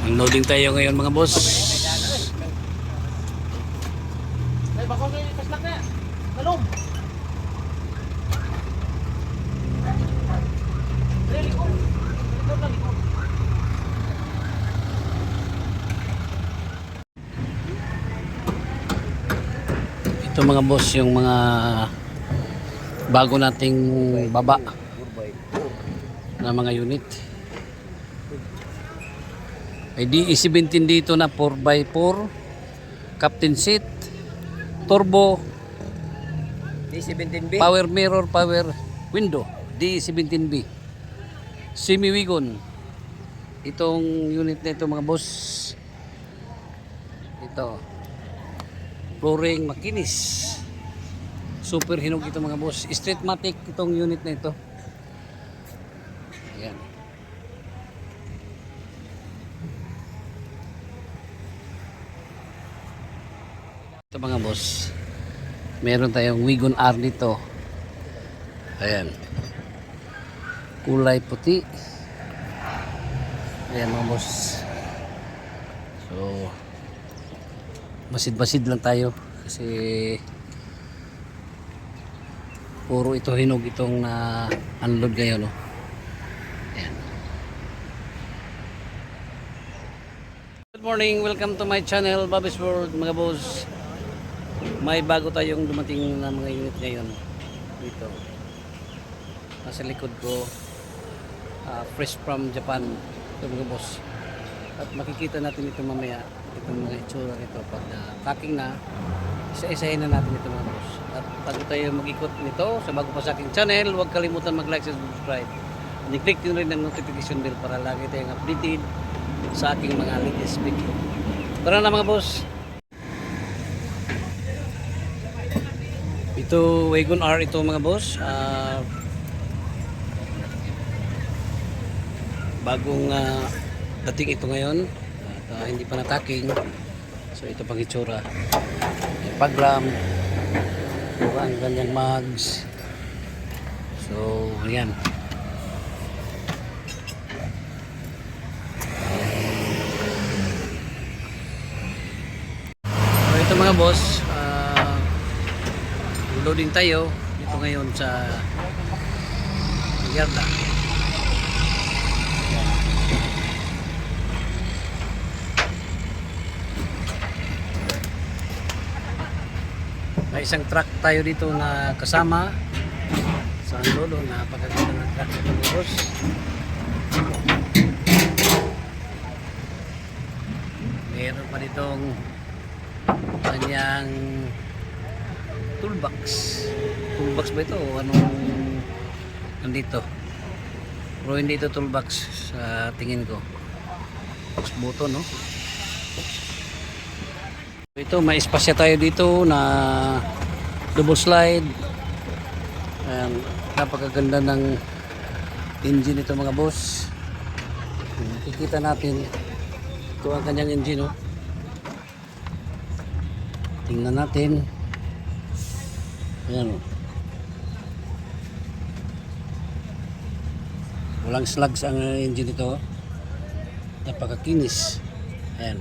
Unloading tayo ngayon mga boss. Ay, bako na yung kaslak na. Talong. Liko. Liko na liko. Ito mga boss yung mga bago nating baba na mga unit. May DE17 dito na 4x4, captain seat, turbo, D17B. power mirror, power window, DE17B, semi-wagon. Itong unit na ito mga boss, ito flooring makinis, super hinog ito mga boss. Streetmatic itong unit na ito. Ayan. Ito mga boss, meron tayong Wagon R dito. Ayan, kulay puti. Ayan mga boss. So basid-basid lang tayo kasi puro ito hinog itong na unload ngayon, no? Ayan. Good morning, welcome to my channel Bobby's World mga boss. May bago tayong dumating na mga unit ngayon dito. Nasa likod ko, fresh from Japan ito mga boss. At makikita natin ito mamaya, itong mga itsura nito pag packing na, isa-isahin na natin ito mga boss. At bago tayo mag-ikot nito sa bago pa sa aking channel, huwag kalimutan mag-like and subscribe. I-click nyo rin ang notification bell para lagi tayong updated sa aking mga latest video. Tara na mga boss. Ito Wagon R ito mga boss. Bagong dating ito ngayon at hindi pa nataking. So ito pang itsura. Paglam, ang kanyang mags. So ayan. So ito mga boss, loading tayo dito ngayon sa yarda. May isang truck tayo dito na kasama sa lolo, napakaganda ng truck nito mga boss. Meron pa ditong kanyang toolbox. Toolbox ba ito o anong nandito? Pero hindi ito toolbox sa tingin ko. Box button, no? Ito may espasya tayo dito na double slide. Ayan, napakaganda ng engine ito mga boss. Kikita natin ito ang kanyang engine, no? Tingnan natin. Ayan, walang slugs ang engine ito. Napakakinis. Ayan.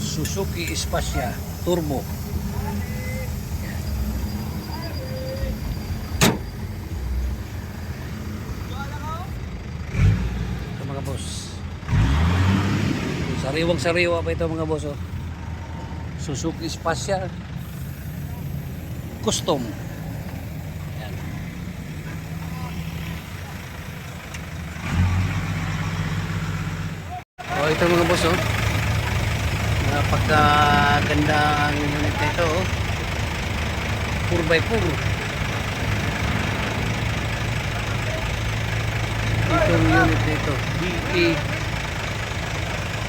Suzuki Spazia Turbo. Boss, sariwang sariwa pa ito mga boss, oh. Suzuki Spazia Custom. Ayan. Oh, ito mga boss, oh. Napakaganda ang unit na ito, oh. 4x4. Itong unit na ito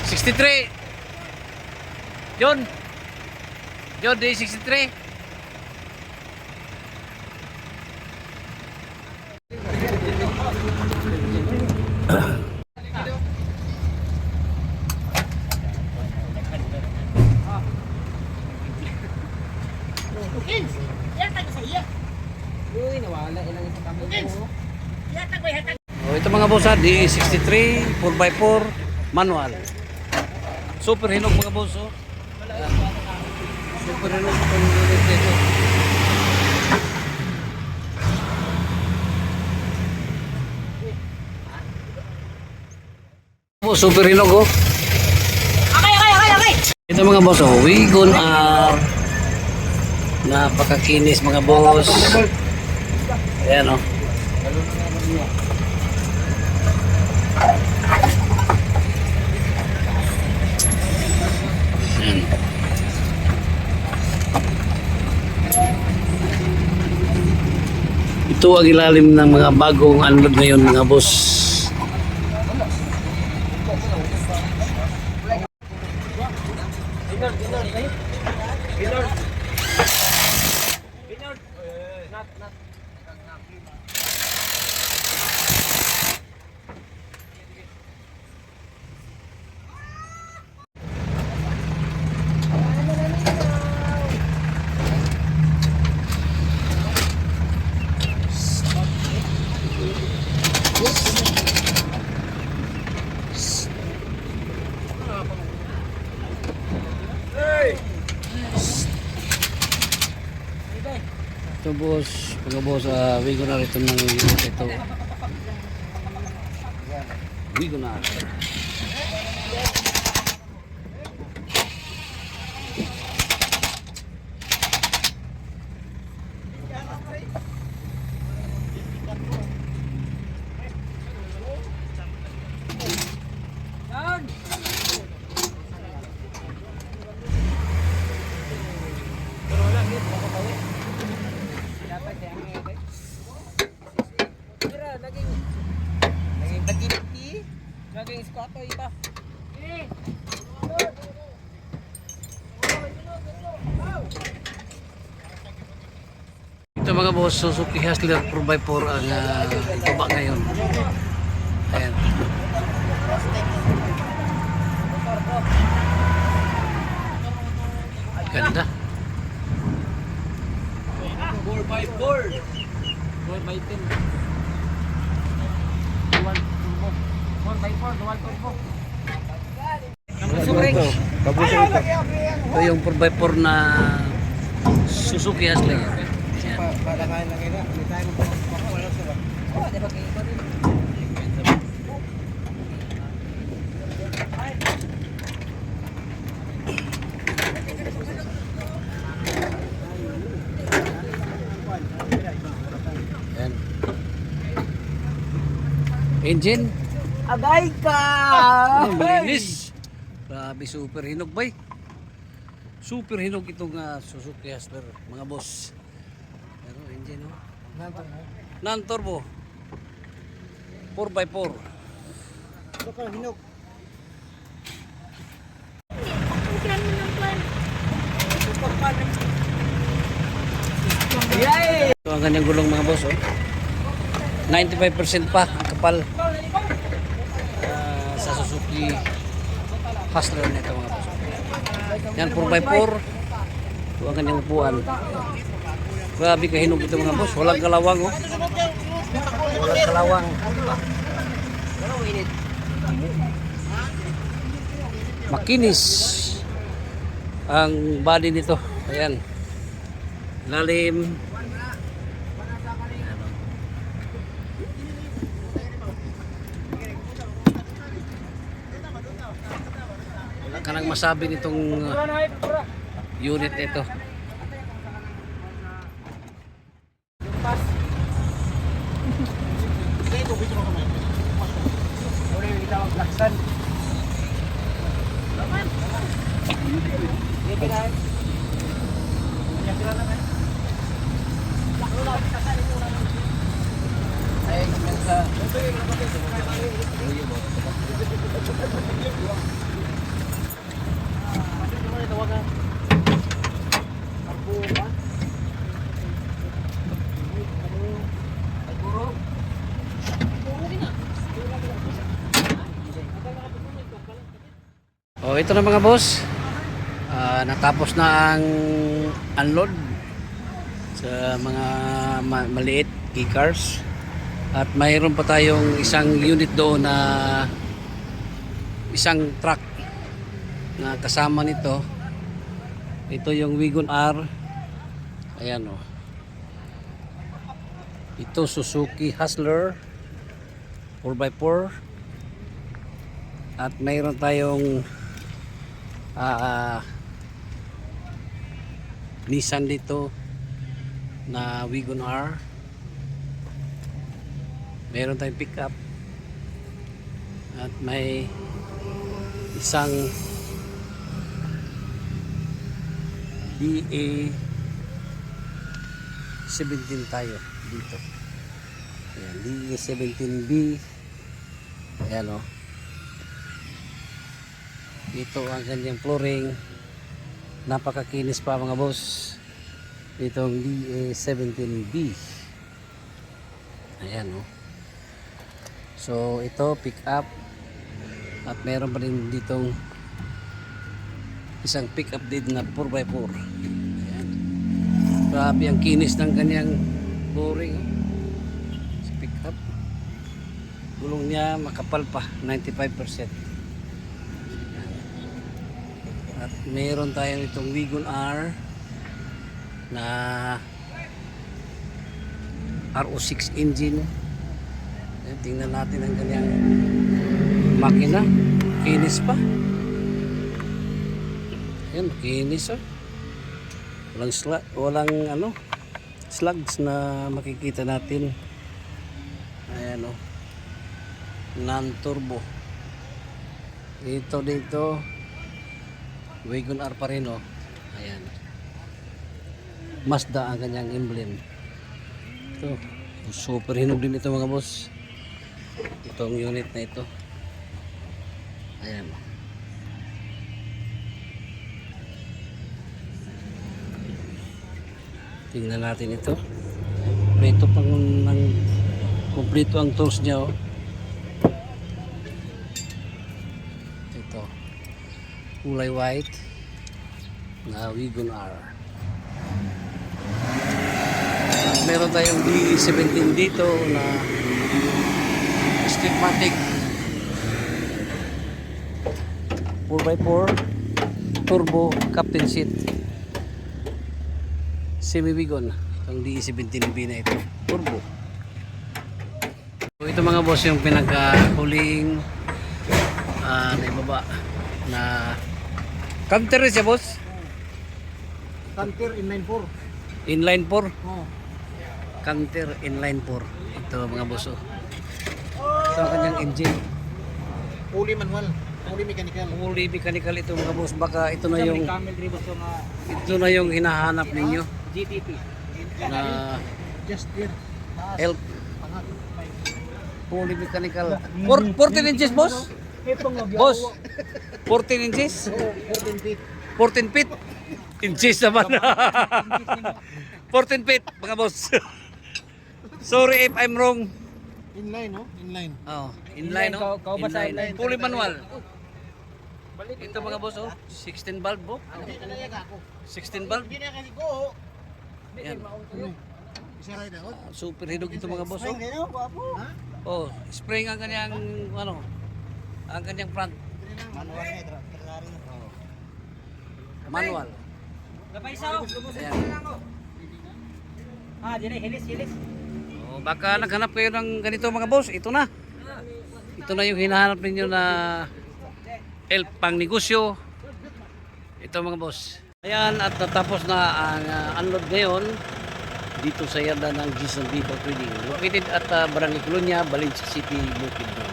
DE63 John DE63. Kins! Yatag sa iya. Uy, nawala ilang isa kami ko. Yatag ba yatag? Oh, ito mga boss ha, DE63 4x4 manual. Super hinog mga boss oh. Ayan. Super hinog itong unit dito. Oh, super hinog oh. Okay. Ito mga boss oh, Wigon R. Napakakinis mga boss. Ayan oh. Ayan. Ito ang ilalim ng mga bagong unload ngayon mga boss. Ito boss, mga boss, wigo na rito ng unit ito. Wigo na. Naging bagiti. Naging squato iba. Ito mga boss, Suzuki Hustler 4x4 ang ibaba ngayon. Ayan. Ganda. 4x4. 4x10. Dual turbo. 4x4, dual turbo. Ito yung 4x4 na Suzuki Hustler. Ayan. Padakain lang ina. Hindi tayo magpapakuha sa ba? Oo, di ba kayo ito rin? Ayan. Engine. Agay ka! Oh, malinis. Grabe, super hinog bay. Super hinog itong Suzuki Hustler, mga boss. Pero engine oh. Non-turbo. 4x4. Ito ka, hinog. Yay! Ito ang kanyang gulong mga boss oh. 95% pa ang kapal sa Suzuki Hustler nito mga boss. Yan 4x4. Ito ang kanyang upuan. Grabe kahinog ito mga boss. Walang kalawang oh. Walang kalawang. Makinis ang body nito. Ayan. Lalim. Wala ka nang masabi nitong unit nito. Oh, ito na mga boss. Natapos na ang unload sa mga maliit e-cars. At mayroon pa tayong isang unit doon na isang truck na kasama nito. Ito yung Wagon R. Ayan o. Ito Suzuki Hustler 4x4. At mayroon tayong Nissan dito na Wagon R. Meron tayong pickup. At may isang DA 17 tayo dito. Ayan, DA 17B. Ayan o. Ito ang kanyang flooring. Napakakinis pa mga boss. Itong DA 17B. Ayan o. So ito pick up. At meron pa rin ditong isang pick up din na 4x4. Ayan. Grabe ang kinis ng kanyang flooring. Sa pick up. Gulong niya makapal pa 95%. At mayroon tayong itong Wagon R na RO6 engine. Ayan, tingnan natin ang kanyang makina. Kinis pa. Ayan, kinis oh. Walang slugs na makikita natin. Ayan oh. Non-turbo. Dito Wagon R pa rin oh. Ayan. Mazda ang kanyang emblem. Ito. Super hinog din ito mga boss. Itong unit na ito. Ayan. Tingnan natin ito. Kompleto ang tools niya oh. Ito. Kulay white na Wagon R. At meron tayong D17 dito na Stigmatic 4x4 turbo captain seat semi wagon. Itong D17B na ito turbo. So ito mga boss yung pinaka-huling na ibaba na Canter siya boss? Canter inline 4. Inline 4? Oh. Canter inline 4. Ito mga boss oh. Ito ang kanyang engine. Fully manual, fully mechanical. Fully mechanical ito mga boss. Baka ito na yung Camel driven to nga hinahanap ninyo GTP. na Just here. help. Pangat. Fully mechanical. 14 inches boss? Boss, 14 inches? 14 feet. 14 feet? Inches naman. 14 feet mga boss. Sorry if I'm wrong. Inline, no? Inline. Oh, inline no? Inline. Fully manual. Ito mga boss oh, 16 valve oh. Hindi na naya ako. 16 valve. Hindi na kasi ko. Yan. Isa rin ako. Super hinog ito mga boss oh. Ngayon, guwapo. Ha? Oh, spring ang kanyang ang kanyang front. Manual na ito. Oh. Manual. Ayan. Hilis. Oh, baka naghanap kayo ng ganito mga boss, ito na. Ito na yung hinahanap ninyo na help pang negosyo. Ito mga boss. Ayan, at natapos na ang unload ngayon dito sa yarda ng Jason Vehicle Trading. Located at Barangay Colonia, Valencia City, Bukidnon.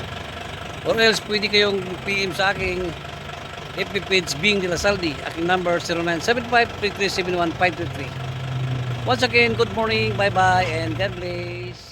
Or else pwede kayong PM sa aking FB page Bing de la Saldi. Aking number 0975-3371523. Once again, good morning, bye-bye, and God bless.